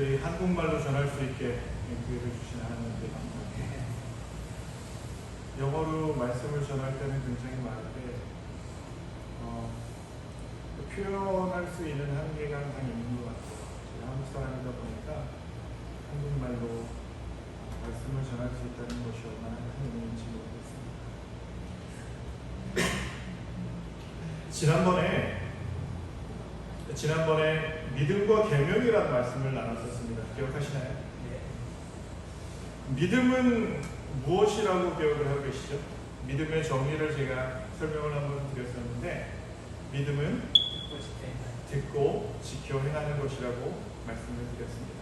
특별히 한국말로 전할 수 있게 기회를 주신 하나님께 감사합니다. 영어로 말씀을 전할 때는 굉장히 많은데 표현할 수 있는 한계가 항상 있는 것 같아요. 제가 한국 사람이다 보니까 한국말로 말씀을 전할 수 있다는 것이 얼마나 큰 의미인지 모르겠습니다. 지난번에 믿음과 계명이라는 말씀을 나눴었습니다. 기억하시나요? 믿음은 무엇이라고 기억을 하고 계시죠? 믿음의 정의를 제가 설명을 한번 드렸었는데, 믿음은 듣고 지켜 행하는 것이라고 말씀을 드렸습니다.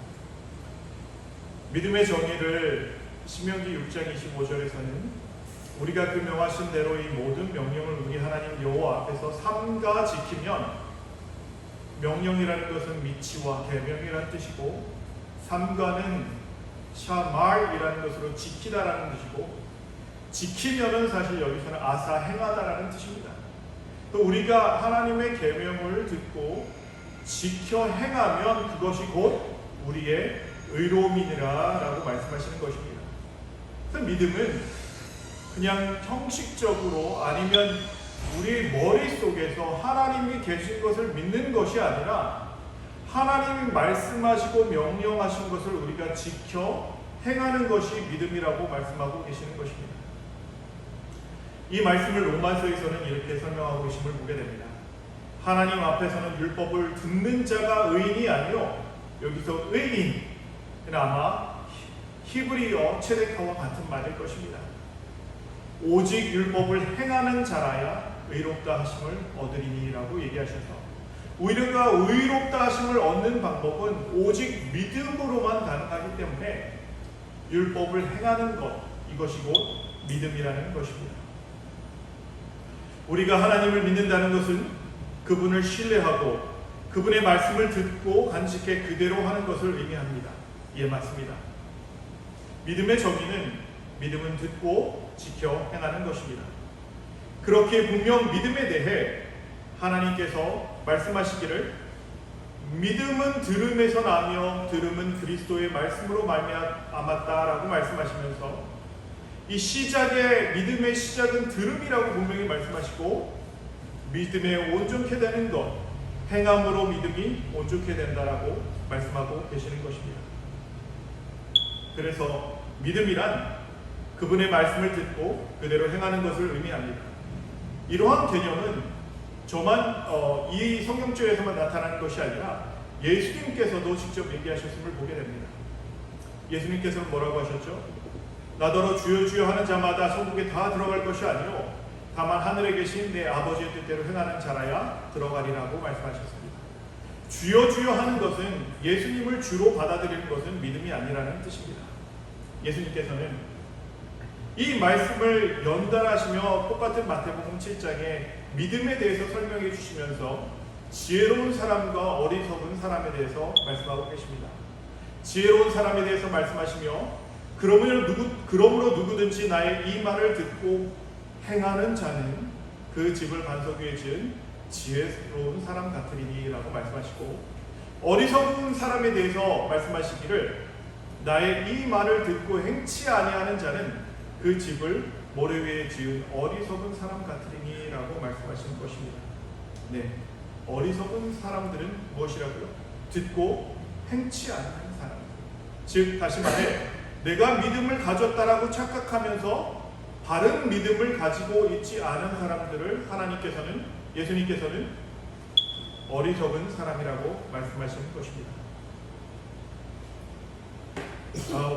믿음의 정의를 신명기 6장 25절에서는 우리가 그 명하신 대로 이 모든 명령을 우리 하나님 여호와 앞에서 삼가 지키면, 명령이라는 것은 미치와 계명이라는 뜻이고, 삼가는 샤말이라는 것으로 지키다라는 뜻이고, 지키면은 사실 여기서는 아사 행하다라는 뜻입니다. 또 우리가 하나님의 계명을 듣고 지켜 행하면 그것이 곧 우리의 의로움이니라라고 말씀하시는 것입니다. 그래서 믿음은 그냥 형식적으로 아니면 우리 머릿속에서 하나님이 계신 것을 믿는 것이 아니라 하나님이 말씀하시고 명령하신 것을 우리가 지켜 행하는 것이 믿음이라고 말씀하고 계시는 것입니다. 이 말씀을 로마서에서는 이렇게 설명하고 계심을 보게 됩니다. 하나님 앞에서는 율법을 듣는 자가 의인이 아니요, 여기서 의인, 아마 히브리어 체데카와 같은 말일 것입니다. 오직 율법을 행하는 자라야 의롭다 하심을 얻으리니라고 얘기하셔서, 우리가 의롭다 하심을 얻는 방법은 오직 믿음으로만 가능하기 때문에 율법을 행하는 것, 이것이 곧 믿음이라는 것입니다. 우리가 하나님을 믿는다는 것은 그분을 신뢰하고 그분의 말씀을 듣고 간직해 그대로 하는 것을 의미합니다. 예, 맞습니다. 믿음의 정의는 믿음은 듣고 지켜 행하는 것입니다. 그렇게 분명 믿음에 대해 하나님께서 말씀하시기를 믿음은 들음에서 나며 들음은 그리스도의 말씀으로 말미암았다라고 말씀하시면서, 이 시작의 믿음의 시작은 들음이라고 분명히 말씀하시고, 믿음에 온전케 되는 것, 행함으로 믿음이 온전케 된다라고 말씀하고 계시는 것입니다. 그래서 믿음이란 그분의 말씀을 듣고 그대로 행하는 것을 의미합니다. 이러한 개념은 저만 이 성경책에서만 나타나는 것이 아니라 예수님께서도 직접 얘기하셨음을 보게 됩니다. 예수님께서는 뭐라고 하셨죠? 나더러 주여 주여 하는 자마다 천국에 다 들어갈 것이 아니요 다만 하늘에 계신 내 아버지의 뜻대로 행하는 자라야 들어가리라고 말씀하셨습니다. 주여 주여 하는 것은 예수님을 주로 받아들이는 것은 믿음이 아니라는 뜻입니다. 예수님께서는 이 말씀을 연달하시며 똑같은 마태복음 7장에 믿음에 대해서 설명해 주시면서 지혜로운 사람과 어리석은 사람에 대해서 말씀하고 계십니다. 지혜로운 사람에 대해서 말씀하시며, 그러므로 누구든지 나의 이 말을 듣고 행하는 자는 그 집을 반석 위에 지은 지혜로운 사람 같으리니 라고 말씀하시고, 어리석은 사람에 대해서 말씀하시기를 나의 이 말을 듣고 행치 아니하는 자는 그 집을 모래 위에 지은 어리석은 사람 같으리니 라고 말씀하시는 것입니다. 네, 어리석은 사람들은 무엇이라고요? 듣고 행치 않는 사람. 즉 다시 말해 내가 믿음을 가졌다라고 착각하면서 바른 믿음을 가지고 있지 않은 사람들을 하나님께서는, 예수님께서는 어리석은 사람이라고 말씀하시는 것입니다.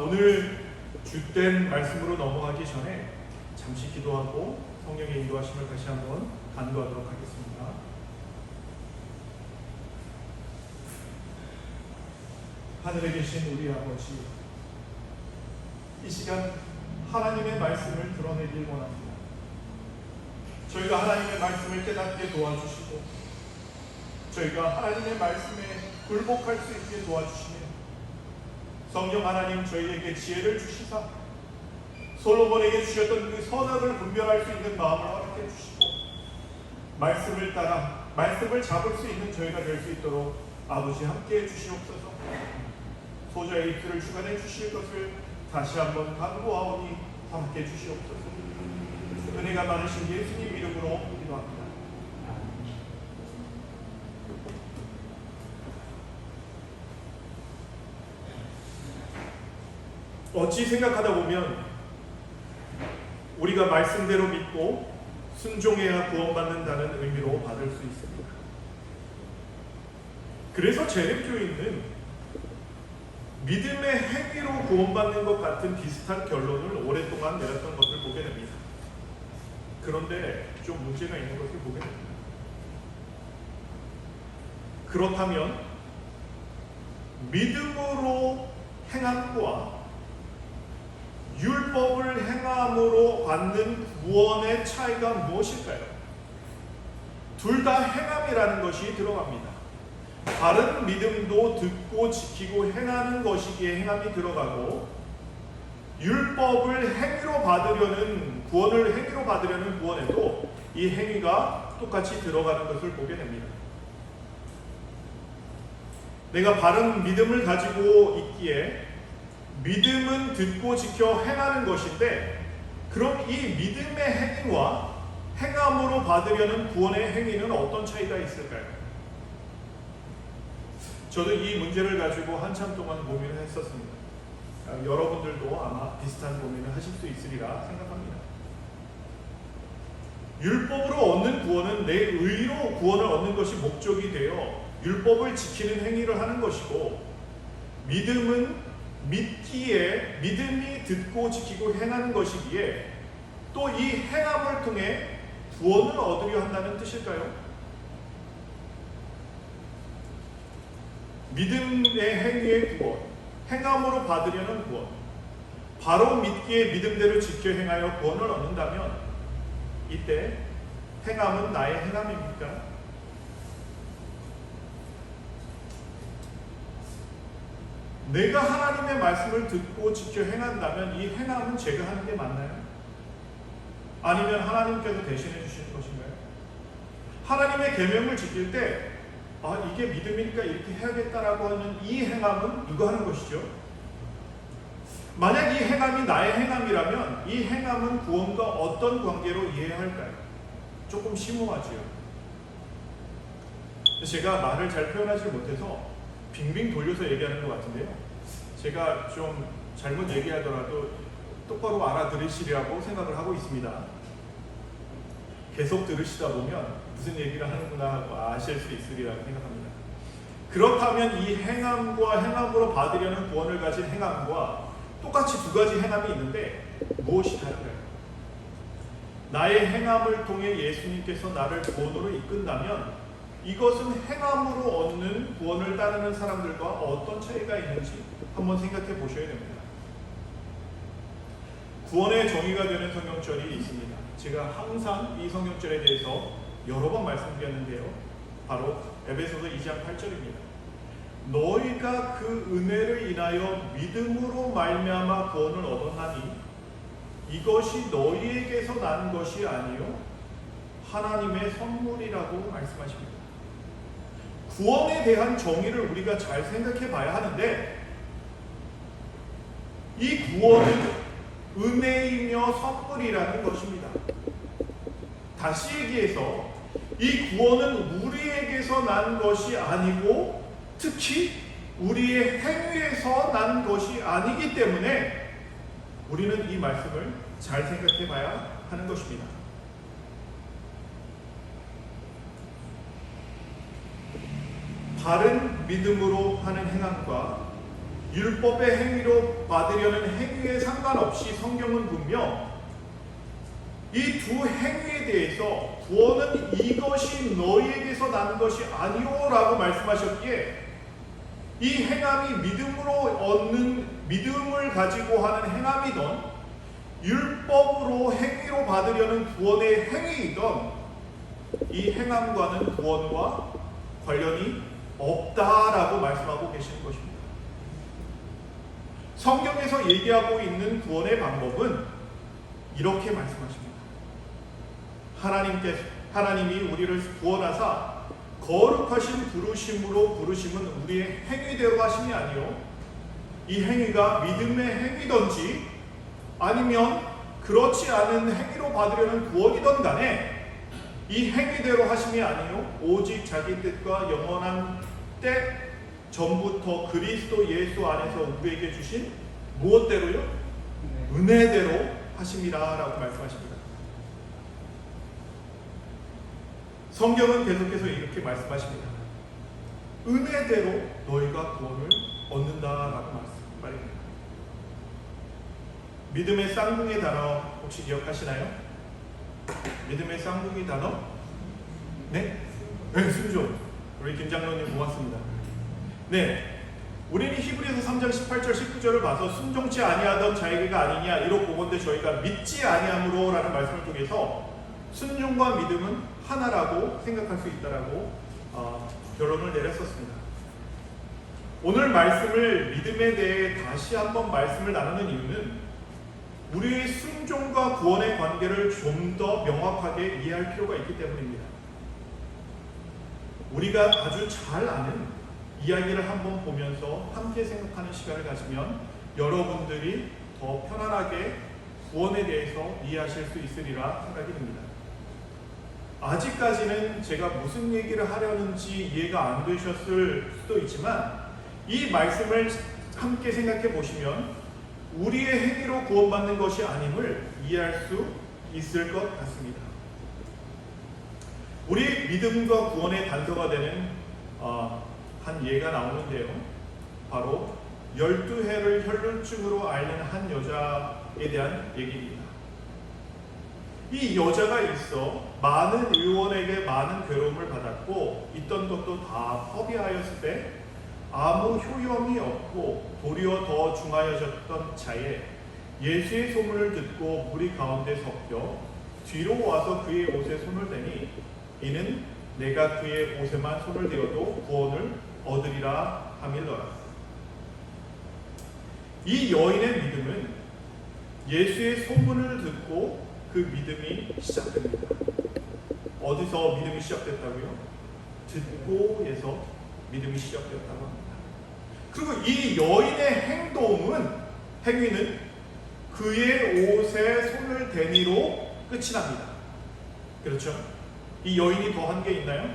오늘 주된 말씀으로 넘어가기 전에 잠시 기도하고 성령의 인도하심을 다시 한번 간구하도록 하겠습니다. 하늘에 계신 우리 아버지, 이 시간 하나님의 말씀을 드러내길 원합니다. 저희가 하나님의 말씀을 깨닫게 도와주시고 저희가 하나님의 말씀에 굴복할 수 있게 도와주시며, 성령 하나님 저희에게 지혜를 주시사 솔로몬에게 주셨던 그 선악을 분별할 수 있는 마음을 허락해 주시고, 말씀을 따라 말씀을 잡을 수 있는 저희가 될 수 있도록 아버지 함께해 주시옵소서. 소자의 입술을 주관해 주실 것을 다시 한번 간구하오니 함께 주시옵소서. 은혜가 많으신 예수님 이름으로 기도합니다. 어찌 생각하다 보면 우리가 말씀대로 믿고 순종해야 구원받는다는 의미로 받을 수 있습니다. 그래서 재림교인은 믿음의 행위로 구원받는 것 같은 비슷한 결론을 오랫동안 내렸던 것을 보게 됩니다. 그런데 좀 문제가 있는 것을 보게 됩니다. 그렇다면 믿음으로 행함과 율법을 행함으로 받는 구원의 차이가 무엇일까요? 둘 다 행함이라는 것이 들어갑니다. 바른 믿음도 듣고 지키고 행하는 것이기에 행함이 들어가고, 율법을 행위로 받으려는 구원을 행위로 받으려는 구원에도 이 행위가 똑같이 들어가는 것을 보게 됩니다. 내가 바른 믿음을 가지고 있기에 믿음은 듣고 지켜 행하는 것인데, 그럼 이 믿음의 행위와 행함으로 받으려는 구원의 행위는 어떤 차이가 있을까요? 저도 이 문제를 가지고 한참 동안 고민을 했었습니다. 여러분들도 아마 비슷한 고민을 하실 수 있으리라 생각합니다. 율법으로 얻는 구원은 내 의로 구원을 얻는 것이 목적이 되어 율법을 지키는 행위를 하는 것이고, 믿음은 믿기에 믿음이 듣고 지키고 행하는 것이기에 또 이 행함을 통해 구원을 얻으려 한다는 뜻일까요? 믿음의 행위의 구원, 행함으로 받으려는 구원, 바로 믿기에 믿음대로 지켜 행하여 구원을 얻는다면 이때 행함은 나의 행함입니까? 내가 하나님의 말씀을 듣고 지켜 행한다면 이 행함은 제가 하는 게 맞나요? 아니면 하나님께서 대신해 주시는 것인가요? 하나님의 계명을 지킬 때 이게 믿음이니까 이렇게 해야겠다라고 하는 이 행함은 누가 하는 것이죠? 만약 이 행함이 나의 행함이라면 이 행함은 구원과 어떤 관계로 이해해야 할까요? 조금 심오하지요. 제가 말을 잘 표현하지 못해서 빙빙 돌려서 얘기하는 것 같은데요. 제가 좀 잘못 얘기하더라도 똑바로 알아들으시리라고 생각을 하고 있습니다. 계속 들으시다 보면 무슨 얘기를 하는구나 하고 아실 수 있으리라고 생각합니다. 그렇다면 이 행함과 행함으로 받으려는 구원을 가진 행함과 똑같이 두 가지 행함이 있는데 무엇이 다른가요? 나의 행함을 통해 예수님께서 나를 구원으로 이끈다면 이것은 행함으로 얻는 구원을 따르는 사람들과 어떤 차이가 있는지 한번 생각해 보셔야 됩니다. 구원의 정의가 되는 성경절이 있습니다. 제가 항상 이 성경절에 대해서 여러 번 말씀드렸는데요. 바로 에베소서 2장 8절입니다. 너희가 그 은혜를 인하여 믿음으로 말미암아 구원을 얻었나니 이것이 너희에게서 난 것이 아니요 하나님의 선물이라고 말씀하십니다. 구원에 대한 정의를 우리가 잘 생각해 봐야 하는데, 이 구원은 은혜이며 선물이라는 것입니다. 다시 얘기해서 이 구원은 우리에게서 난 것이 아니고 특히 우리의 행위에서 난 것이 아니기 때문에 우리는 이 말씀을 잘 생각해 봐야 하는 것입니다. 바른 믿음으로 하는 행함과 율법의 행위로 받으려는 행위에 상관없이 성경은 분명 이 두 행위에 대해서 구원은 이것이 너희에게서 난 것이 아니오 라고 말씀하셨기에 이 행함이 믿음으로 얻는 믿음을 가지고 하는 행함이든 율법으로 행위로 받으려는 구원의 행위이든 이 행함과는 구원과 관련이 없다라고 말씀하고 계시는 것입니다. 성경에서 얘기하고 있는 구원의 방법은 이렇게 말씀하십니다. 하나님이 우리를 구원하사 거룩하신 부르심으로 부르심은 우리의 행위대로 하심이 아니요 이 행위가 믿음의 행위든지 아니면 그렇지 않은 행위로 받으려는 구원이든 간에 이 행위대로 하심이 아니요 오직 자기 뜻과 영원한 때 전부터 그리스도 예수 안에서 우리에게 주신 무엇대로요? 은혜대로 하심이라 라고 말씀하십니다. 성경은 계속해서 이렇게 말씀하십니다. 은혜대로 너희가 구원을 얻는다라고 말입니다. 믿음의 쌍둥이 단어 혹시 기억하시나요? 믿음의 쌍둥이 단어? 네? 네, 순종. 우리 김장로님 고맙습니다. 네, 우리는 히브리서 3장 18절 19절을 봐서 순종치 아니하던 자에게가 아니냐 이로 보건대 저희가 믿지 아니함으로 라는 말씀을 통해서 순종과 믿음은 하나라고 생각할 수 있다라고 결론을 내렸었습니다. 오늘 말씀을 믿음에 대해 다시 한번 말씀을 나누는 이유는 우리의 순종과 구원의 관계를 좀 더 명확하게 이해할 필요가 있기 때문입니다. 우리가 아주 잘 아는 이야기를 한번 보면서 함께 생각하는 시간을 가지면 여러분들이 더 편안하게 구원에 대해서 이해하실 수 있으리라 생각이 듭니다. 아직까지는 제가 무슨 얘기를 하려는지 이해가 안 되셨을 수도 있지만 이 말씀을 함께 생각해 보시면 우리의 행위로 구원받는 것이 아님을 이해할 수 있을 것 같습니다. 우리 믿음과 구원의 단서가 되는 한 예가 나오는데요. 바로 12해를 혈루증으로 앓는 한 여자에 대한 얘기입니다. 이 여자가 있어 많은 의원에게 많은 괴로움을 받았고 있던 것도 다 허비하였을 때 아무 효용이 없고 도리어 더 중하여졌던 차에 예수의 소문을 듣고 무리 가운데 섞여 뒤로 와서 그의 옷에 손을 대니 이는 내가 그의 옷에만 손을 대어도 구원을 얻으리라 하밀더라. 이 여인의 믿음은 예수의 소문을 듣고 그 믿음이 시작됩니다. 어디서 믿음이 시작됐다고요? 듣고에서 믿음이 시작되었다고 합니다. 그리고 이 여인의 행위는 그의 옷에 손을 대니로 끝이 납니다. 그렇죠? 이 여인이 더 한 게 있나요?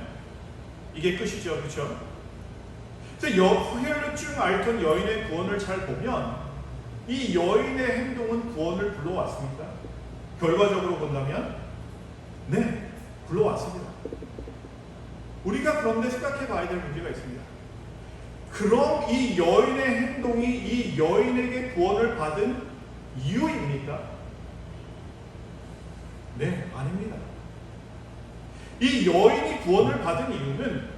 이게 끝이죠. 그렇죠? 그래서 혈루증 앓던 여인의 구원을 잘 보면 이 여인의 행동은 구원을 불러왔습니까? 결과적으로 본다면 네, 불러왔습니다. 우리가 그런데 생각해 봐야 될 문제가 있습니다. 그럼 이 여인의 행동이 이 여인에게 구원을 받은 이유입니까? 네, 아닙니다. 이 여인이 구원을 받은 이유는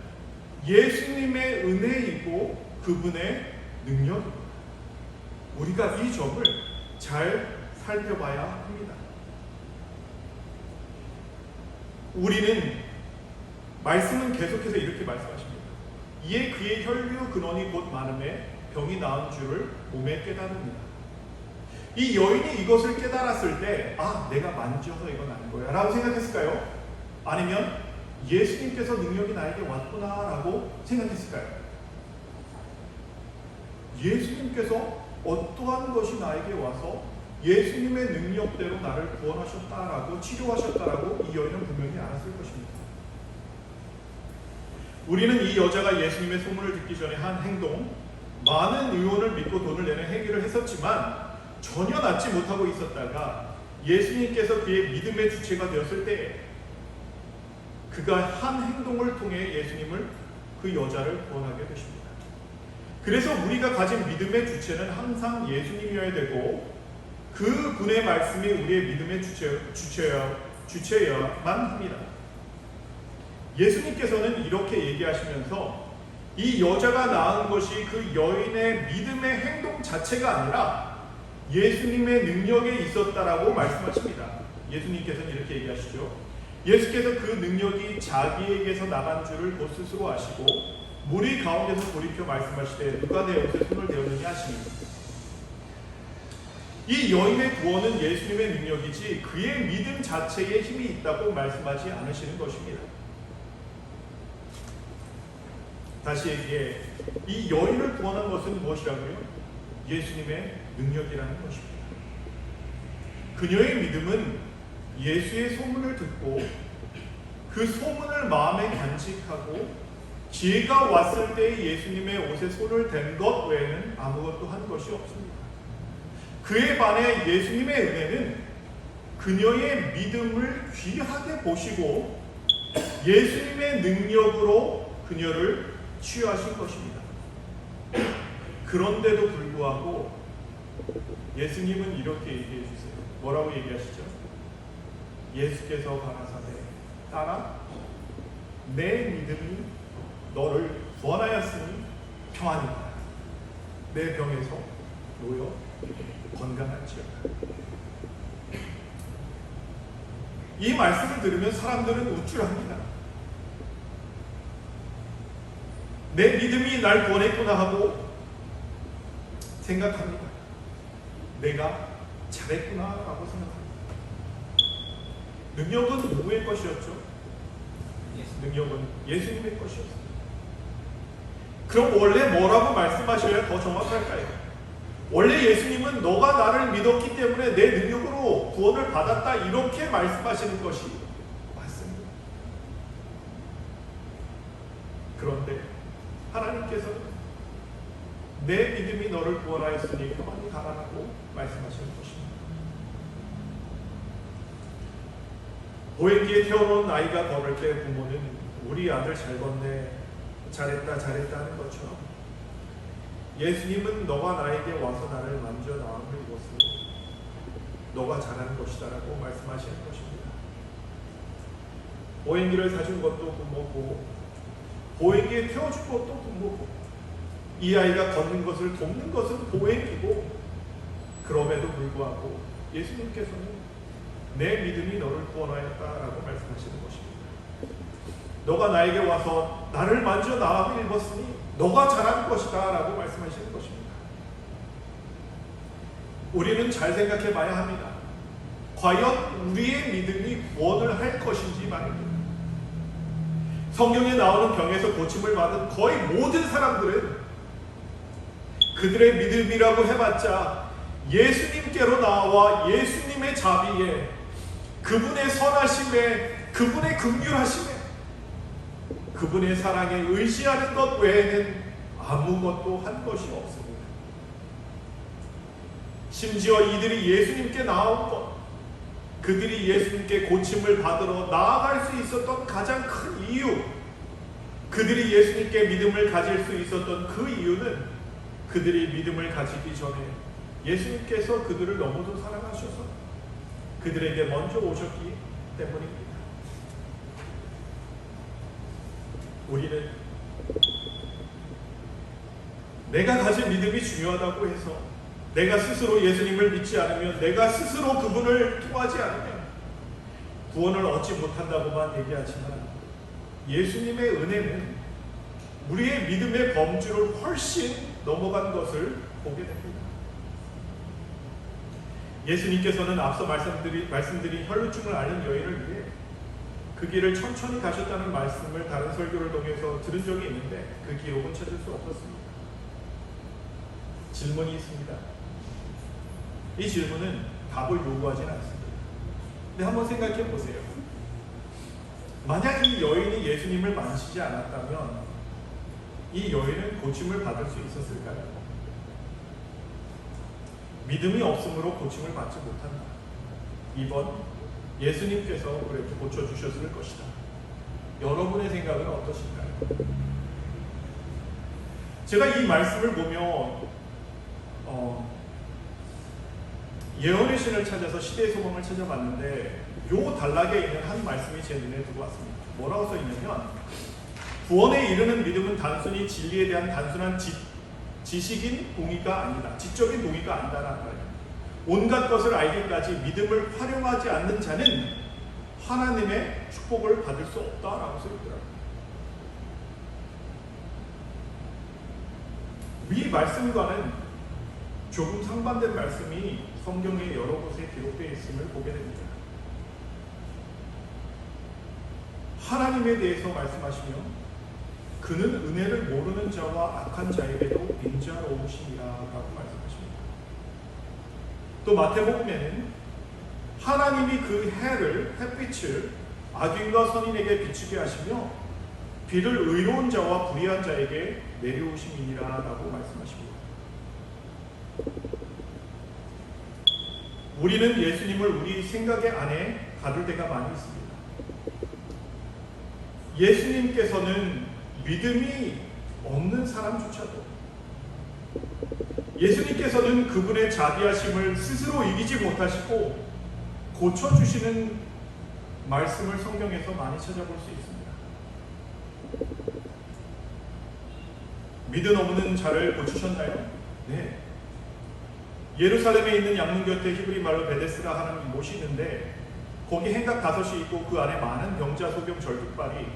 예수님의 은혜이고 그분의 능력입니다. 우리가 이 점을 잘 살펴봐야 합니다. 우리는 말씀은 계속해서 이렇게 말씀하십니다. 이에 그의 혈류 근원이 곧 마름에 병이 나은 줄을 몸에 깨달습니다. 이 여인이 이것을 깨달았을 때 내가 만져서 이건 아닌 거야 라고 생각했을까요? 아니면 예수님께서 능력이 나에게 왔구나 라고 생각했을까요? 예수님께서 어떠한 것이 나에게 와서 예수님의 능력대로 나를 구원하셨다라고 치료하셨다라고 이 여인은 분명히 알았을 것입니다. 우리는 이 여자가 예수님의 소문을 듣기 전에 한 행동, 많은 의원을 믿고 돈을 내는 행위를 했었지만 전혀 낫지 못하고 있었다가 예수님께서 그의 믿음의 주체가 되었을 때 그가 한 행동을 통해 예수님을 그 여자를 구원하게 되십니다. 그래서 우리가 가진 믿음의 주체는 항상 예수님이어야 되고 그 분의 말씀이 우리의 믿음의 주체여야만 합니다. 예수님께서는 이렇게 얘기하시면서 이 여자가 낳은 것이 그 여인의 믿음의 행동 자체가 아니라 예수님의 능력에 있었다라고 말씀하십니다. 예수님께서는 이렇게 얘기하시죠. 예수께서 그 능력이 자기에게서 나간 줄을 곧 스스로 아시고 무리 가운데서 돌이켜 말씀하시되 누가 내 옷에 손을 대었느냐 하시니 이 여인의 구원은 예수님의 능력이지 그의 믿음 자체에 힘이 있다고 말씀하지 않으시는 것입니다. 다시 얘기해 이 여인을 구원한 것은 무엇이라고요? 예수님의 능력이라는 것입니다. 그녀의 믿음은 예수의 소문을 듣고 그 소문을 마음에 간직하고 기회가 왔을 때 예수님의 옷에 손을 댄 것 외에는 아무것도 한 것이 없습니다. 그에 반해 예수님의 은혜는 그녀의 믿음을 귀하게 보시고 예수님의 능력으로 그녀를 치유하신 것입니다. 그런데도 불구하고 예수님은 이렇게 얘기해 주세요. 뭐라고 얘기하시죠? 예수께서 가라사대 딸아 내 믿음이 너를 구원하였으니 평안히 가라. 내 병에서 놓여 건강할지어다. 이 말씀을 들으면 사람들은 우쭐합니다. 내 믿음이 날 구원했구나 하고 생각합니다. 내가 잘했구나 라고 생각합니다. 능력은 누구의 것이었죠? 능력은 예수님의 것이었습니다. 그럼 원래 뭐라고 말씀하셔야 더 정확할까요? 원래 예수님은 너가 나를 믿었기 때문에 내 능력으로 구원을 받았다 이렇게 말씀하시는 것이 맞습니다. 그런데 하나님께서는 내 믿음이 너를 구원하였으니 평안히 가라라고 말씀하시는 것입니다. 보행기에 태워놓은 아이가 걸을 때 부모는 우리 아들 잘 걷네, 잘했다 하는 것처럼 예수님은 너가 나에게 와서 나를 만져 나음을 입었으니 너가 잘하는 것이다 라고 말씀하시는 것입니다. 보행기를 사준 것도 부모고 보행기에 태워준 것도 부모고 이 아이가 걷는 것을 돕는 것은 보행기고 그럼에도 불구하고 예수님께서는 내 믿음이 너를 구원하였다라고 말씀하시는 것입니다. 너가 나에게 와서 나를 만져 나음을 입었으니 너가 잘한 것이다 라고 말씀하시는 것입니다. 우리는 잘 생각해 봐야 합니다. 과연 우리의 믿음이 구원을 할 것인지 말입니다. 성경에 나오는 병에서 고침을 받은 거의 모든 사람들은 그들의 믿음이라고 해봤자 예수님께로 나와 예수님의 자비에 그분의 선하심에 그분의 긍휼하심에 그분의 사랑에 의지하는 것 외에는 아무것도 한 것이 없습니다. 심지어 이들이 예수님께 나온 것, 그들이 예수님께 고침을 받으러 나아갈 수 있었던 가장 큰 이유, 그들이 예수님께 믿음을 가질 수 있었던 그 이유는 그들이 믿음을 가지기 전에 예수님께서 그들을 너무도 사랑하셔서 그들에게 먼저 오셨기 때문입니다. 우리는 내가 가진 믿음이 중요하다고 해서 내가 스스로 예수님을 믿지 않으면 내가 스스로 그분을 통하지 않으면 구원을 얻지 못한다고만 얘기하지만 예수님의 은혜는 우리의 믿음의 범주를 훨씬 넘어간 것을 보게 됩니다. 예수님께서는 앞서 말씀드린 혈루증을 앓는 여인을 위해 그 길을 천천히 가셨다는 말씀을 다른 설교를 통해서 들은 적이 있는데 그 기록은 찾을 수 없었습니다. 질문이 있습니다. 이 질문은 답을 요구하지는 않습니다. 근데 한번 생각해 보세요. 만약 이 여인이 예수님을 만지지 않았다면 이 여인은 고침을 받을 수 있었을까요? 믿음이 없으므로 고침을 받지 못한다. 2번, 예수님께서 그래도 고쳐주셨을 것이다. 여러분의 생각은 어떠신가요? 제가 이 말씀을 보면 예언의 신을 찾아서 시대의 소망을 찾아봤는데 요 단락에 있는 한 말씀이 제 눈에 들어왔습니다. 뭐라고 써있냐면 구원에 이르는 믿음은 단순히 진리에 대한 단순한 지식인 동의가 아니다. 지적인 동의가 아니다라는 거예요. 온갖 것을 알기까지 믿음을 활용하지 않는 자는 하나님의 축복을 받을 수 없다라고 써있더라고요. 이 말씀과는 조금 상반된 말씀이 성경의 여러 곳에 기록되어 있음을 보게 됩니다. 하나님에 대해서 말씀하시며 그는 은혜를 모르는 자와 악한 자에게도 인자로우시니라라고 말씀하십니다. 또 마태복음에는 하나님이 그 햇빛을 악인과 선인에게 비추게 하시며 비를 의로운 자와 불의한 자에게 내려오심이니라라고 말씀하십니다. 우리는 예수님을 우리 생각의 안에 가둘 때가 많이 있습니다. 예수님께서는 믿음이 없는 사람조차도, 예수님께서는 그분의 자비하심을 스스로 이기지 못하시고 고쳐주시는 말씀을 성경에서 많이 찾아볼 수 있습니다. 믿음 없는 자를 고치셨나요? 네. 예루살렘에 있는 양문 곁에 히브리 말로 베데스라 하는 못이 있는데 거기 행각 5이 있고 그 안에 많은 병자, 소병, 절뚝발이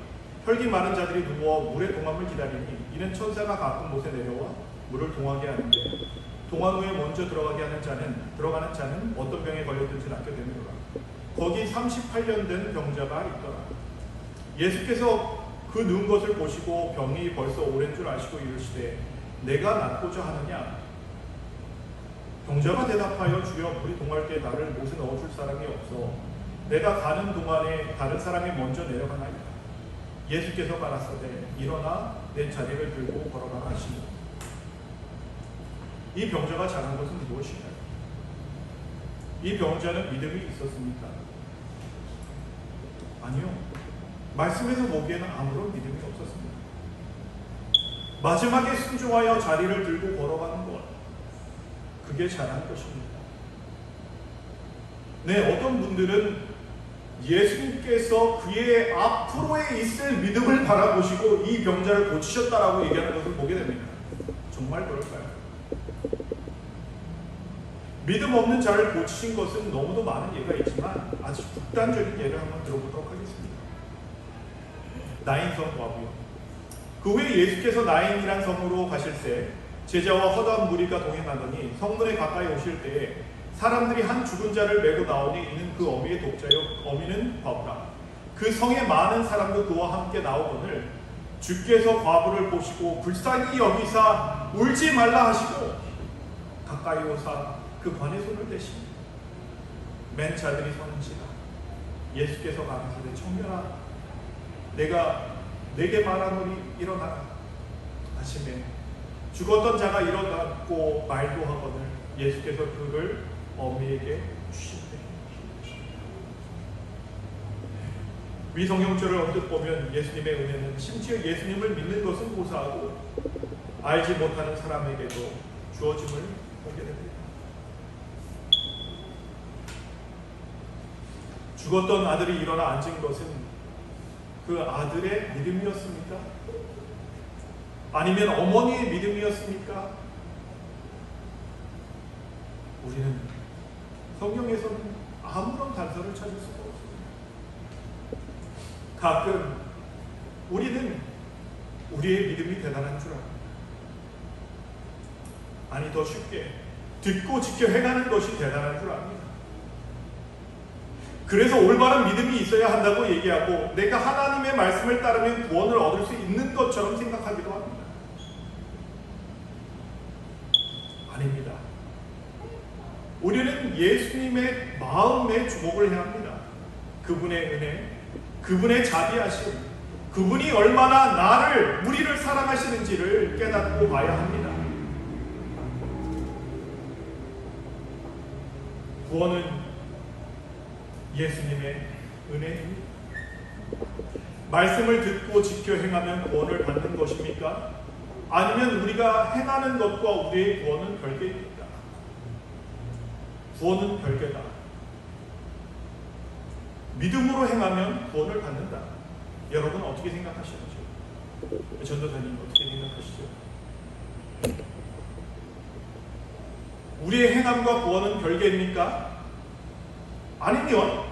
혈기 마른 자들이 누워 물의 동함을 기다리니 이는 천사가 가끔 못에 내려와 물을 동하게 하는데 동한 후에 먼저 들어가는 자는 어떤 병에 걸렸든지 낫게 되느니라. 거기 38년 된 병자가 있더라. 예수께서 그 누운 것을 보시고 병이 벌써 오랜 줄 아시고 이르시되 내가 낫고자 하느냐? 병자가 대답하여 주여 물이 동할 때 나를 못에 넣어줄 사람이 없어 내가 가는 동안에 다른 사람이 먼저 내려가나이다. 예수께서 가라사대 일어나 내 자리를 들고 걸어가라 하시니 이 병자가 잘한 것은 무엇인가요? 이 병자는 믿음이 있었습니까? 아니요. 말씀에서 보기에는 아무런 믿음이 없었습니다. 마지막에 순종하여 자리를 들고 걸어가는 것, 그게 잘한 것입니다. 네, 어떤 분들은 예수님께서 그의 앞으로에 있을 믿음을 바라보시고 이 병자를 고치셨다라고 얘기하는 것을 보게 됩니다. 정말 그럴까요? 믿음 없는 자를 고치신 것은 너무도 많은 예가 있지만 아주 극단적인 예를 한번 들어보도록 하겠습니다. 나인성 과부요. 그 후에 예수께서 나인이란 성으로 가실새 제자와 허다한 무리가 동행하더니 성문에 가까이 오실 때에 사람들이 한 죽은 자를 메고 나오니 이는 그 어미의 독자요 어미는 과부라. 그 성에 많은 사람도 그와 함께 나오거늘 주께서 과부를 보시고 불쌍히 여기사 울지 말라 하시고 가까이 오사 그 관에 손을 대시니 맨 자들이 서는지라. 예수께서 가라사대 청년아 내가 내게 말하노니 일어나라 하시매 죽었던 자가 일어났고 말도 하거늘 예수께서 그를 어미에게 주시되. 위 성경절을 언뜻 보면 예수님의 은혜는 심지어 예수님을 믿는 것은 고사하고 알지 못하는 사람에게도 주어짐을 보게 됩니다. 죽었던 아들이 일어나 앉은 것은 그 아들의 믿음이었습니까? 아니면 어머니의 믿음이었습니까? 우리는 성경에서는 아무런 단서를 찾을 수가 없습니다. 가끔 우리는 우리의 믿음이 대단한 줄 압니다. 아니 더 쉽게 듣고 지켜 행하는 것이 대단한 줄 압니다. 그래서 올바른 믿음이 있어야 한다고 얘기하고 내가 하나님의 말씀을 따르면 구원을 얻을 수 있는 것처럼 생각하기도 합니다. 아닙니다. 우리는 예수님의 마음에 주목을 해야 합니다. 그분의 은혜, 그분의 자비하심, 그분이 얼마나 우리를 사랑하시는지를 깨닫고 봐야 합니다. 구원은 예수님의 은혜입니다. 말씀을 듣고 지켜 행하면 구원을 받는 것입니까? 아니면 우리가 행하는 것과 우리의 구원은 별개입니까? 구원은 별개다. 믿음으로 행하면 구원을 받는다. 여러분 어떻게 생각하시는지요? 전도사님 어떻게 생각하시죠? 우리의 행함과 구원은 별개입니까? 아니면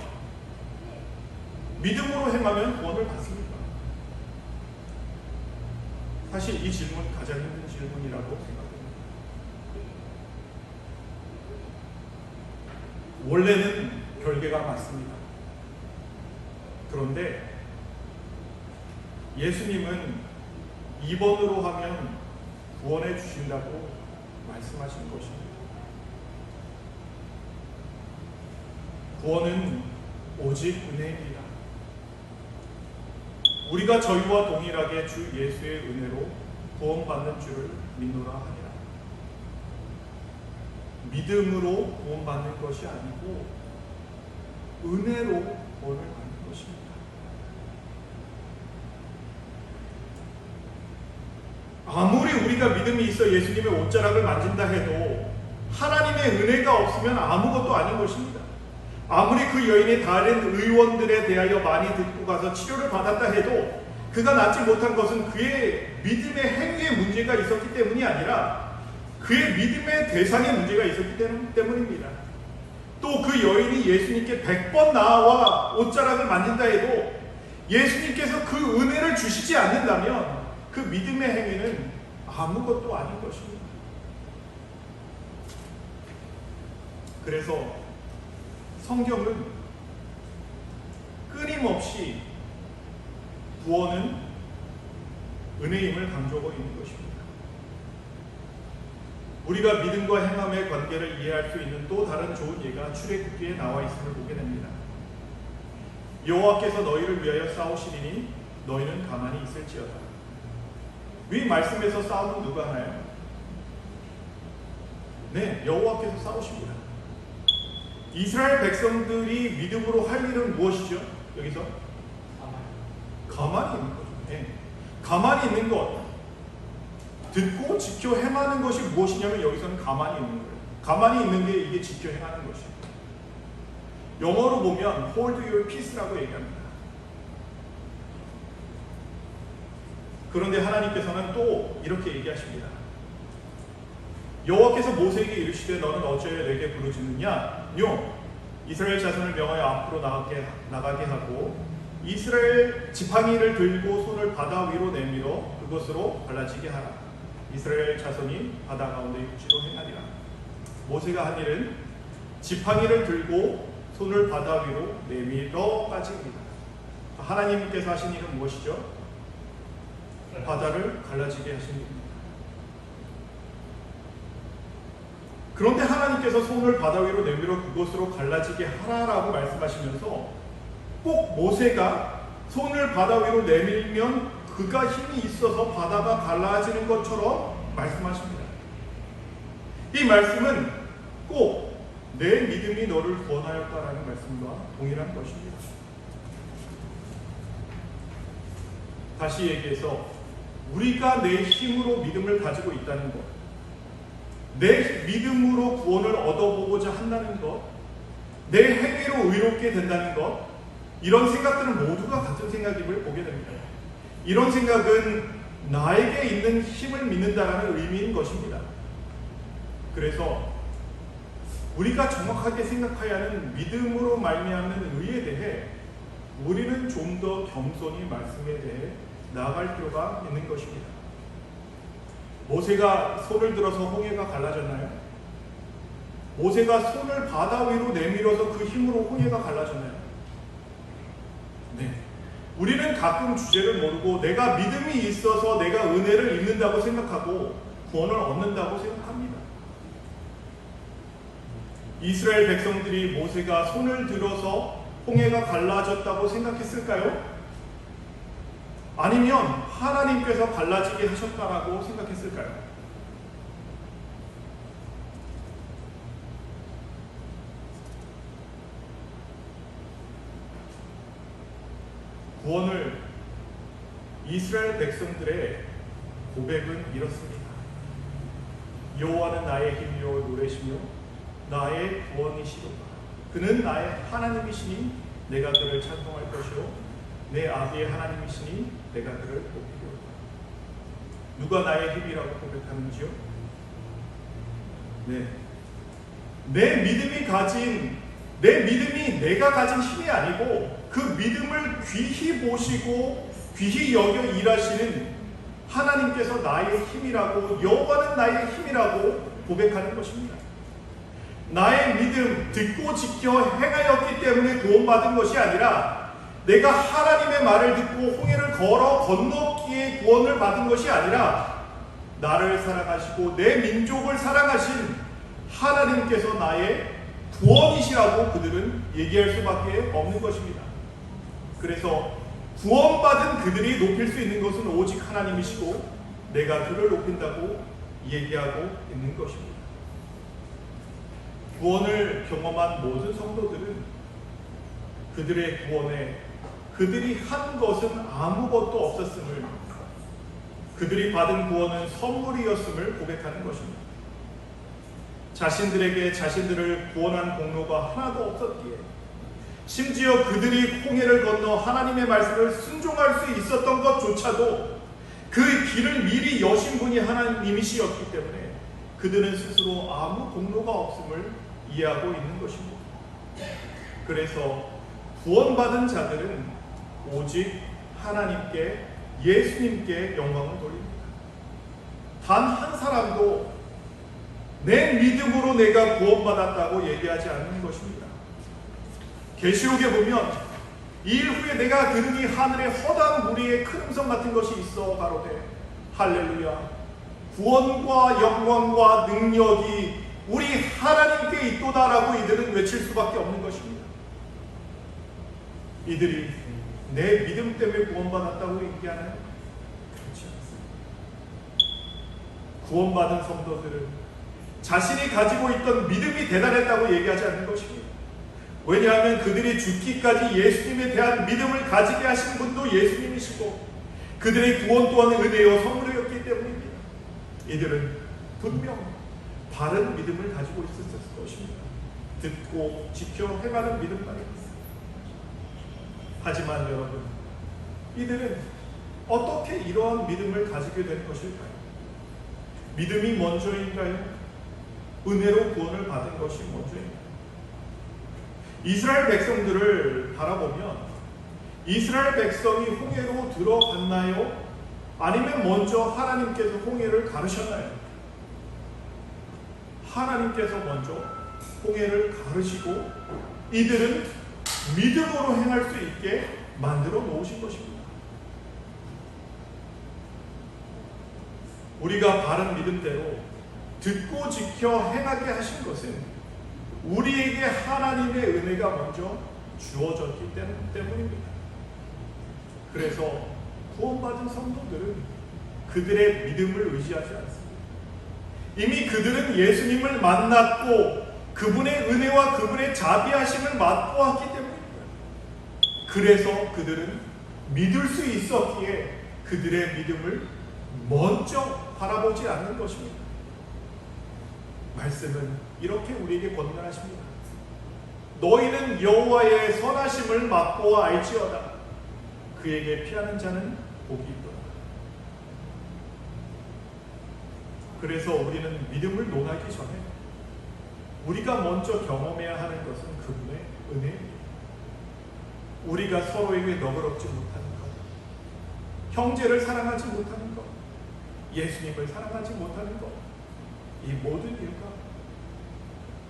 믿음으로 행하면 구원을 받습니까? 사실 이 질문 가장 힘든 질문이라고 생각합니다. 원래는 별개가 맞습니다. 그런데 예수님은 2번으로 하면 구원해 주신다고 말씀하신 것입니다. 구원은 오직 은혜입니다. 우리가 저희와 동일하게 주 예수의 은혜로 구원받는 줄을 믿노라 하니라. 믿음으로 구원받는 것이 아니고 은혜로 구원을 받는 것입니다. 아무리 우리가 믿음이 있어 예수님의 옷자락을 만진다 해도 하나님의 은혜가 없으면 아무것도 아닌 것입니다. 아무리 그 여인이 다른 의원들에 대하여 많이 듣고 가서 치료를 받았다 해도 그가 낫지 못한 것은 그의 믿음의 행위에 문제가 있었기 때문이 아니라 그의 믿음의 대상에 문제가 있었기 때문입니다. 또 그 여인이 예수님께 100번 나와 옷자락을 만진다 해도 예수님께서 그 은혜를 주시지 않는다면 그 믿음의 행위는 아무것도 아닌 것입니다. 그래서 성경은 끊임없이 구원은 은혜임을 강조하고 있는 것입니다. 우리가 믿음과 행함의 관계를 이해할 수 있는 또 다른 좋은 예가 출애굽기에 나와 있음을 보게 됩니다. 여호와께서 너희를 위하여 싸우시리니 너희는 가만히 있을지어다. 위 말씀에서 싸움은 누가 하나요? 네, 여호와께서 싸우십니다. 이스라엘 백성들이 믿음으로 할 일은 무엇이죠? 여기서 가만히 있는 거죠. 네. 가만히 있는 것, 듣고 지켜 행하는 것이 무엇이냐면 여기서는 가만히 있는 거예요. 가만히 있는 게 이게 지켜 행하는 것이에요. 영어로 보면 hold your peace라고 얘기합니다. 그런데 하나님께서는 또 이렇게 얘기하십니다. 여호와께서 모세에게 이르시되 너는 어찌하여 내게 부르짖느냐? 이스라엘 자손을 명하여 앞으로 나가게 하고 이스라엘 지팡이를 들고 손을 바다 위로 내밀어 그것으로 갈라지게 하라. 이스라엘 자손이 바다 가운데 육지로 행하리라. 모세가 한 일은 지팡이를 들고 손을 바다 위로 내밀어 까집니다. 하나님께서 하신 일은 무엇이죠? 바다를 갈라지게 하신 일입니다. 그런데 하나님께서 손을 바다 위로 내밀어 그것으로 갈라지게 하라라고 말씀하시면서 꼭 모세가 손을 바다 위로 내밀면 그가 힘이 있어서 바다가 갈라지는 것처럼 말씀하십니다. 이 말씀은 꼭 내 믿음이 너를 구원하였다라는 말씀과 동일한 것입니다. 다시 얘기해서 우리가 내 힘으로 믿음을 가지고 있다는 것, 내 믿음으로 구원을 얻어보고자 한다는 것, 내 행위로 의롭게 된다는 것, 이런 생각들은 모두가 같은 생각임을 보게 됩니다. 이런 생각은 나에게 있는 힘을 믿는다라는 의미인 것입니다. 그래서 우리가 정확하게 생각해야 하는 믿음으로 말미암는 의에 대해 우리는 좀 더 겸손히 말씀에 대해 나아갈 필요가 있는 것입니다. 모세가 손을 들어서 홍해가 갈라졌나요? 모세가 손을 바다 위로 내밀어서 그 힘으로 홍해가 갈라졌나요? 네. 우리는 가끔 주제를 모르고 내가 믿음이 있어서 내가 은혜를 입는다고 생각하고 구원을 얻는다고 생각합니다. 이스라엘 백성들이 모세가 손을 들어서 홍해가 갈라졌다고 생각했을까요? 아니면 하나님께서 갈라지게 하셨다라고 생각했을까요? 구원을 이스라엘 백성들의 고백은 이렇습니다. 여호와는 나의 힘이요 노래시며 나의 구원이시로다. 그는 나의 하나님이시니 내가 그를 찬송할 것이요 내 아비의 하나님이시니 내가 그를 높이리로다. 누가 나의 힘이라고 고백하는지요? 네, 내 믿음이 내가 가진 힘이 아니고 그 믿음을 귀히 보시고 귀히 여겨 일하시는 하나님께서 나의 힘이라고, 여호와는 나의 힘이라고 고백하는 것입니다. 나의 믿음, 듣고 지켜 행하였기 때문에 구원받은 것이 아니라 내가 하나님의 말을 듣고 홍해를 걸어 건넜기에 구원을 받은 것이 아니라 나를 사랑하시고 내 민족을 사랑하신 하나님께서 나의 구원이시라고 그들은 얘기할 수밖에 없는 것입니다. 그래서 구원받은 그들이 높일 수 있는 것은 오직 하나님이시고 내가 그를 높인다고 얘기하고 있는 것입니다. 구원을 경험한 모든 성도들은 그들의 구원에 그들이 한 것은 아무것도 없었음을, 그들이 받은 구원은 선물이었음을 고백하는 것입니다. 자신들에게 자신들을 구원한 공로가 하나도 없었기에, 심지어 그들이 홍해를 건너 하나님의 말씀을 순종할 수 있었던 것조차도 그 길을 미리 여신 분이 하나님이시였기 때문에 그들은 스스로 아무 공로가 없음을 이해하고 있는 것입니다. 그래서 구원받은 자들은 오직 하나님께, 예수님께 영광을 돌립니다. 단 한 사람도 내 믿음으로 내가 구원받았다고 얘기하지 않는 것입니다. 계시록에 보면 이일 후에 내가 들으니 하늘에 허다한 무리의 큰 음성 같은 것이 있어 가로되 할렐루야, 구원과 영광과 능력이 우리 하나님께 있도다라고 이들은 외칠 수밖에 없는 것입니다. 이들이 내 믿음 때문에 구원받았다고 얘기하나요? 그렇지 않습니다. 구원받은 성도들은 자신이 가지고 있던 믿음이 대단했다고 얘기하지 않는 것입니다. 왜냐하면 그들이 죽기까지 예수님에 대한 믿음을 가지게 하신 분도 예수님이시고 그들의 구원 또한 은혜요 선물이었기 때문입니다. 이들은 분명 바른 믿음을 가지고 있었을 것입니다. 듣고 지켜 행하는 믿음 말입니다. 하지만 여러분, 이들은 어떻게 이러한 믿음을 가지게 된 것일까요? 믿음이 먼저인가요? 은혜로 구원을 받은 것이 먼저인가요? 이스라엘 백성들을 바라보면 이스라엘 백성이 홍해로 들어갔나요? 아니면 먼저 하나님께서 홍해를 가르셨나요? 하나님께서 먼저 홍해를 가르시고 이들은 믿음으로 행할 수 있게 만들어 놓으신 것입니다. 우리가 바른 믿음대로 듣고 지켜 행하게 하신 것은 우리에게 하나님의 은혜가 먼저 주어졌기 때문입니다. 그래서 구원받은 성도들은 그들의 믿음을 의지하지 않습니다. 이미 그들은 예수님을 만났고 그분의 은혜와 그분의 자비하심을 맛보았기 때문입니다. 그래서 그들은 믿을 수 있었기에 그들의 믿음을 먼저 바라보지 않는 것입니다. 말씀은 이렇게 우리에게 권면하십니다. 너희는 여호와의 선하심을 맛보아 알지어다. 그에게 피하는 자는 복이 있도다. 그래서 우리는 믿음을 논하기 전에 우리가 먼저 경험해야 하는 것은 그분의 은혜입니다. 우리가 서로에게 너그럽지 못하는 것, 형제를 사랑하지 못하는 것, 예수님을 사랑하지 못하는 것, 이 모든 이유가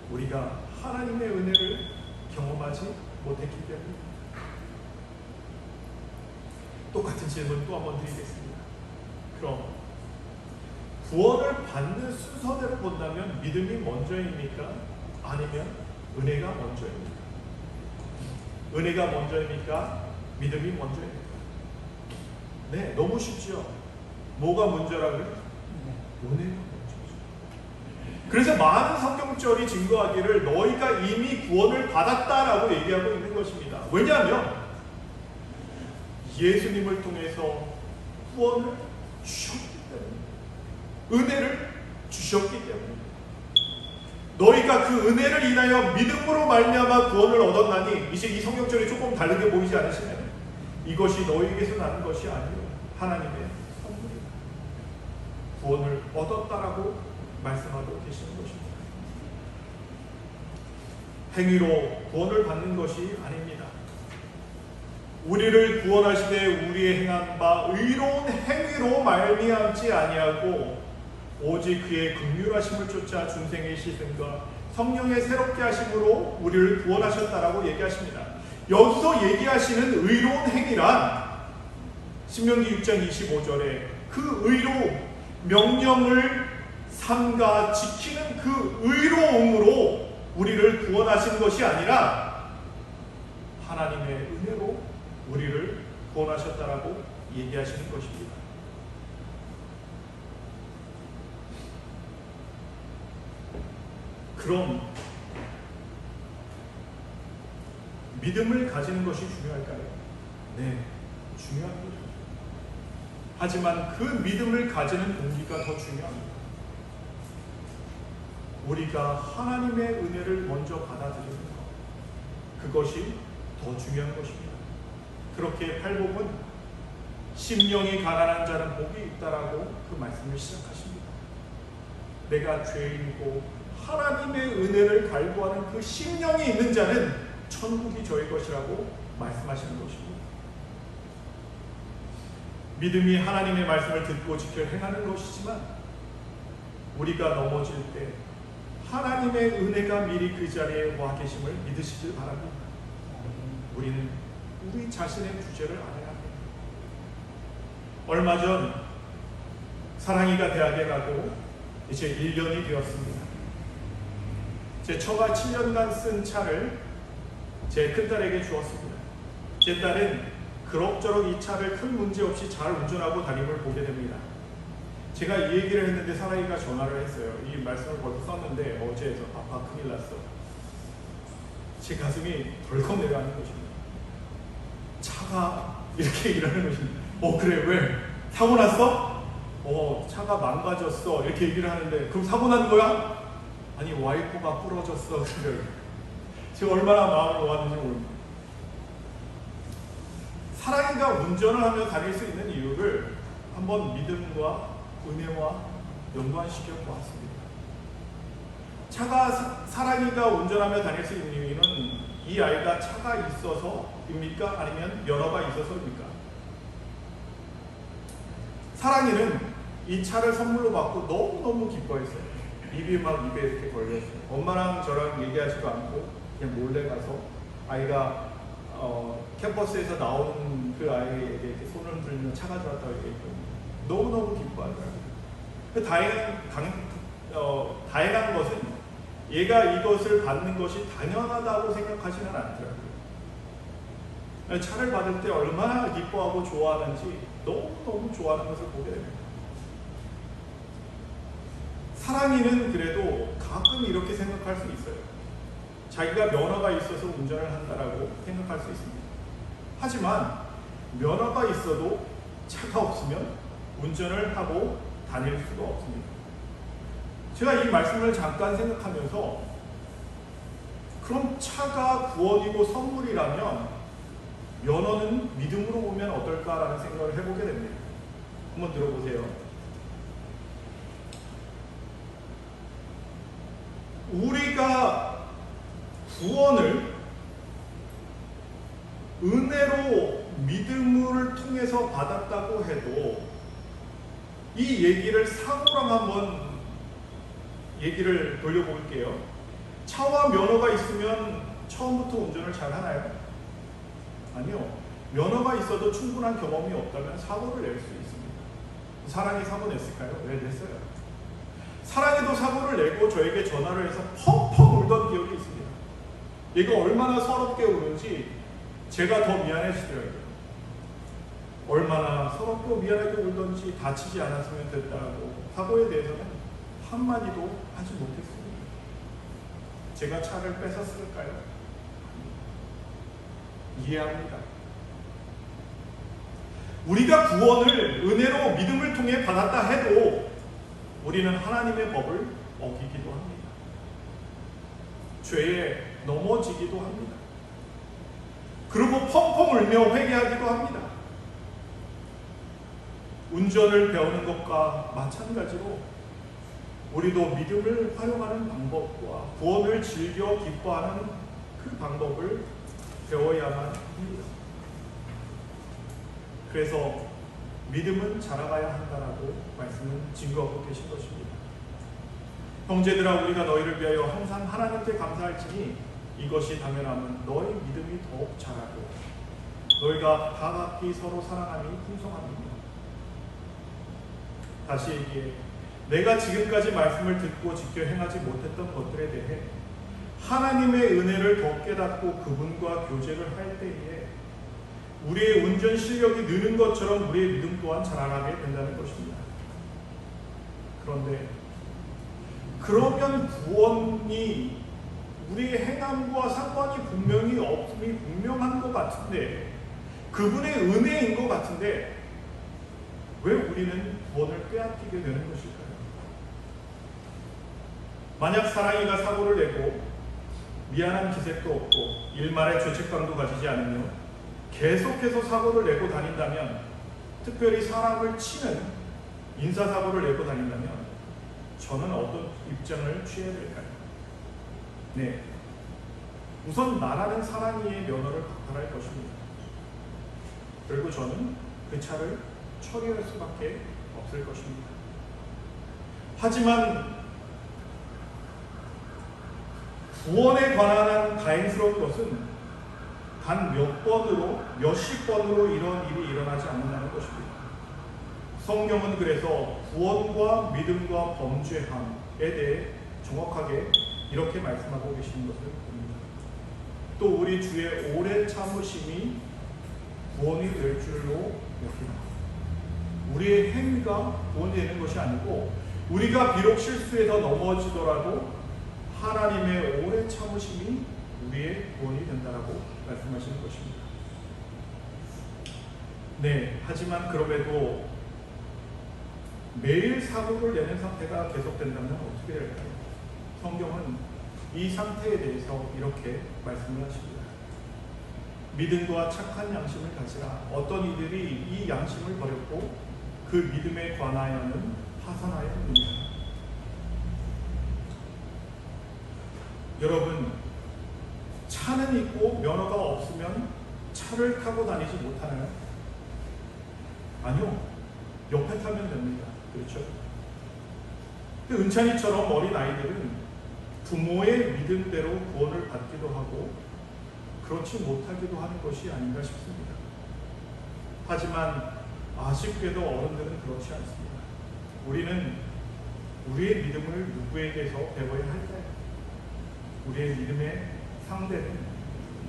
우리가 하나님의 은혜를 경험하지 못했기 때문입니다. 똑같은 질문 또 한번 드리겠습니다. 그럼 구원을 받는 순서대로 본다면 믿음이 먼저입니까? 아니면 은혜가 먼저입니까? 은혜가 먼저입니까? 믿음이 먼저입니까? 네, 너무 쉽죠. 뭐가 먼저라고요? 은혜가 먼저죠. 그래서 많은 성경절이 증거하기를 너희가 이미 구원을 받았다라고 얘기하고 있는 것입니다. 왜냐하면 예수님을 통해서 구원을 주셨기 때문에, 은혜를 주셨기 때문에 너희가 그 은혜를 인하여 믿음으로 말미암아 구원을 얻었나니, 이제 이 성경절이 조금 다르게 보이지 않으시나요? 이것이 너희에게서 나는 것이 아니요 하나님의 선물이다. 구원을 얻었다라고 말씀하고 계시는 것입니다. 행위로 구원을 받는 것이 아닙니다. 우리를 구원하시되 우리의 행한 바 의로운 행위로 말미암지 아니하고 오직 그의 긍휼하심을 쫓아 중생의 시선과 성령의 새롭게 하심으로 우리를 구원하셨다라고 얘기하십니다. 여기서 얘기하시는 의로운 행위란 신명기 6장 25절에 그 의로 명령을 삼가 지키는 그 의로움으로 우리를 구원하신 것이 아니라 하나님의 은혜로 우리를 구원하셨다라고 얘기하시는 것입니다. 그럼 믿음을 가지는 것이 중요할까요? 네, 중요한 거죠. 하지만 그 믿음을 가지는 동기가 더 중요합니다. 우리가 하나님의 은혜를 먼저 받아들이는 것, 그것이 더 중요한 것입니다. 그렇게 팔복은 심령이 가난한 자는 복이 있다라고 그 말씀을 시작하십니다. 내가 죄인이고 하나님의 은혜를 갈구하는 그 심령이 있는 자는 천국이 저의 것이라고 말씀하시는 것입니다. 믿음이 하나님의 말씀을 듣고 지켜 행하는 것이지만 우리가 넘어질 때 하나님의 은혜가 미리 그 자리에 와 계심을 믿으시길 바랍니다. 우리는 우리 자신의 주제를 알아야 합니다. 얼마 전 사랑이가 대학에 가고 이제 1년이 되었습니다. 제 처가 7년간 쓴 차를 제 큰딸에게 주었습니다. 제 딸은 그럭저럭 이 차를 큰 문제 없이 잘 운전하고 다님을 보게 됩니다. 제가 이 얘기를 했는데 사랑이가 전화를 했어요. 이 말씀을 벌써 썼는데 어제에서 아빠 큰일 났어. 제 가슴이 덜컥 내려가는 것입니다. 차가 이렇게 일하는 것입니다. 그래 왜? 사고 났어? 차가 망가졌어. 이렇게 얘기를 하는데 그럼 사고 난 거야? 아니 와이퍼가 부러졌어. 제가 얼마나 마음을 놓았는지 모릅니다. 사랑이가 운전을 하며 다닐 수 있는 이유를 한번 믿음과 은혜와 연관시켜 보았습니다. 차가 사랑이가 운전하며 다닐 수 있는 이유는 이 아이가 차가 있어서입니까? 아니면 면허가 있어서입니까? 사랑이는 이 차를 선물로 받고 너무너무 기뻐했어요. 입이 막 입에 이렇게 걸렸어요. 엄마랑 저랑 얘기하지도 않고 그냥 몰래 가서 아이가 캠퍼스에서 나오는 그 아이에게 이렇게 손을 들면 차가 들어왔다고 얘기했거든요. 너무너무 기뻐하더라고요. 다행한 것은 얘가 이것을 받는 것이 당연하다고 생각하지는 않더라고요. 차를 받을 때 얼마나 기뻐하고 좋아하는지 너무너무 좋아하는 것을 보게 됩니다. 사랑이는 그래도 가끔 이렇게 생각할 수 있어요. 자기가 면허가 있어서 운전을 한다라고 생각할 수 있습니다. 하지만 면허가 있어도 차가 없으면 운전을 하고 다닐 수가 없습니다. 제가 이 말씀을 잠깐 생각하면서 그럼 차가 구원이고 선물이라면 면허는 믿음으로 보면 어떨까라는 생각을 해보게 됩니다. 한번 들어보세요. 우리가 구원을 은혜로 믿음을 통해서 받았다고 해도 이 얘기를 사고랑 한번 얘기를 돌려볼게요. 차와 면허가 있으면 처음부터 운전을 잘 하나요? 아니요. 면허가 있어도 충분한 경험이 없다면 사고를 낼 수 있습니다. 사랑이 사고 냈을까요? 왜 냈어요? 사랑이도 사고를 내고 저에게 전화를 해서 펑펑 울던 기억이 있습니다. 얘가 얼마나 서럽게 우는지 제가 더 미안해지더라고요. 얼마나 서럽고 미안하게 울던지 다치지 않았으면 됐다고 사고에 대해서는 한마디도 하지 못했습니다. 제가 차를 뺏었을까요? 이해합니다. 우리가 구원을 은혜로 믿음을 통해 받았다 해도 우리는 하나님의 법을 어기기도 합니다. 죄에 넘어지기도 합니다. 그리고 펑펑 울며 회개하기도 합니다. 운전을 배우는 것과 마찬가지로 우리도 믿음을 활용하는 방법과 구원을 즐겨 기뻐하는 그 방법을 배워야만 합니다. 그래서 믿음은 자라가야 한다라고 말씀은 증거하고 계신 것입니다. 형제들아, 우리가 너희를 위하여 항상 하나님께 감사할지니 이것이 당연하면 너희 믿음이 더욱 자라고 너희가 다 각기 서로 사랑함이 풍성함이며. 다시 얘기해. 내가 지금까지 말씀을 듣고 지켜 행하지 못했던 것들에 대해 하나님의 은혜를 더 깨닫고 그분과 교제를 할 때에 우리의 운전 실력이 느는 것처럼 우리의 믿음 또한 자라나게 된다는 것입니다. 그런데 그러면 구원이 우리의 행함과 상관이 분명히 없음이 분명한 것 같은데, 그분의 은혜인 것 같은데 왜 우리는 구원을 빼앗기게 되는 것일까요? 만약 사랑이가 사고를 내고 미안한 기색도 없고 일말의 죄책감도 가지지 않으며 계속해서 사고를 내고 다닌다면, 특별히 사람을 치는 인사사고를 내고 다닌다면 저는 어떤 입장을 취해야 될까요? 네, 우선 나라는 사랑이의 면허를 박탈할 것입니다. 그리고 저는 그 차를 처리할 수밖에 없을 것입니다. 하지만 구원에 관한 다행스러운 것은 단 몇 번으로, 몇십 번으로 이런 일이 일어나지 않는다는 것입니다. 성경은 그래서 구원과 믿음과 범죄함에 대해 정확하게 이렇게 말씀하고 계시는 것을 봅니다. 또 우리 주의 오래 참으심이 구원이 될 줄로 여기라. 우리의 행위가 구원이 되는 것이 아니고, 우리가 비록 실수해서 넘어지더라도 하나님의 오래 참으심이 우리의 구원이 된다라고 말씀하시는 것입니다. 네, 하지만 그럼에도 매일 사고를 내는 상태가 계속된다면 어떻게 될까요? 성경은 이 상태에 대해서 이렇게 말씀을 하십니다. 믿음과 착한 양심을 가지라. 어떤 이들이 이 양심을 버렸고 그 믿음에 관하여는 파산하였느냐. 여러분, 차는 있고 면허가 없으면 차를 타고 다니지 못하나요? 아니요. 옆에 타면 됩니다. 그렇죠? 근데 은찬이처럼 어린 아이들은 부모의 믿음대로 구원을 받기도 하고 그렇지 못하기도 하는 것이 아닌가 싶습니다. 하지만 아쉽게도 어른들은 그렇지 않습니다. 우리는 우리의 믿음을 누구에게서 배워야 할까요? 우리의 믿음의 상대는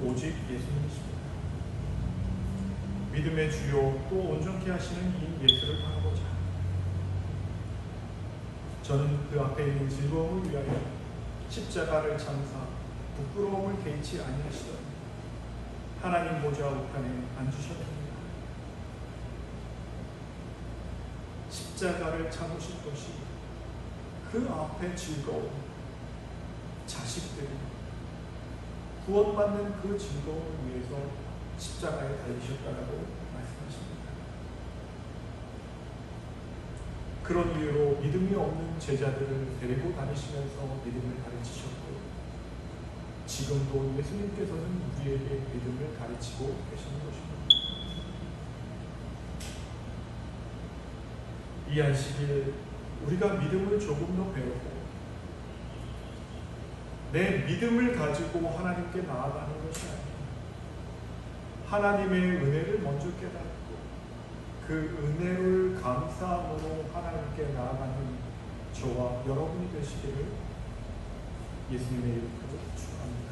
오직 예수님이십니다. 믿음의 주요 또 온전케 하시는 이 예수를 바라보자. 저는 그 앞에 있는 즐거움을 위하여 십자가를 참사 부끄러움을 개의치 아니하시더니 하나님 보좌 우편에 앉으셨습니다. 십자가를 참으신 것이 그 앞에 즐거움, 자식들이 구원받는 그 즐거움을 위해서 십자가에 달리셨다라고 말씀하십니다. 그런 이유로 믿음이 없는 제자들을 데리고 다니시면서 믿음을 가르치셨고, 지금도 예수님께서는 우리에게 믿음을 가르치고 계시는 것입니다. 이 안식일 우리가 믿음을 조금 더 배우고 내 믿음을 가지고 하나님께 나아가는 것이 아니라 하나님의 은혜를 먼저 깨닫고 그 은혜를 감사함으로 하나님께 나아가는 저와 여러분이 되시기를 예수님의 이름으로 축원합니다.